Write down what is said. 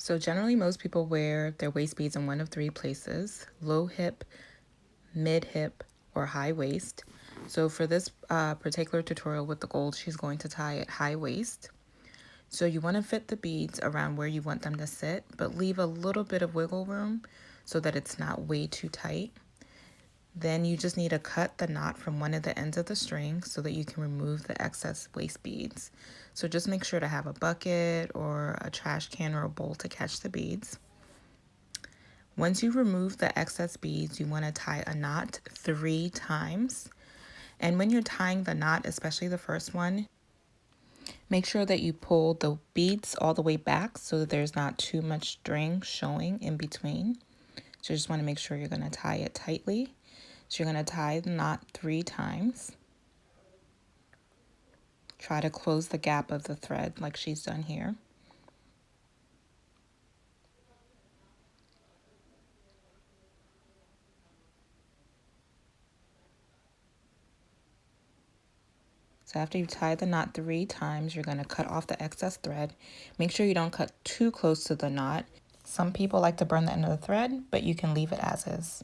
So generally most people wear their waist beads in one of three places: low hip, mid hip, or high waist. So for this particular tutorial with the gold, she's going to tie at high waist. So you want to fit the beads around where you want them to sit, but leave a little bit of wiggle room so that it's not way too tight. Then you just need to cut the knot from one of the ends of the string so that you can remove the excess waist beads. So just make sure to have a bucket or a trash can or a bowl to catch the beads. Once you remove the excess beads, you want to tie a knot 3 times. And when you're tying the knot, especially the first one, make sure that you pull the beads all the way back so that there's not too much string showing in between. So you just want to make sure you're going to tie it tightly. So you're going to tie the knot 3 times. Try to close the gap of the thread like she's done here. So after you tie the knot 3 times, you're going to cut off the excess thread. Make sure you don't cut too close to the knot. Some people like to burn the end of the thread, but you can leave it as is.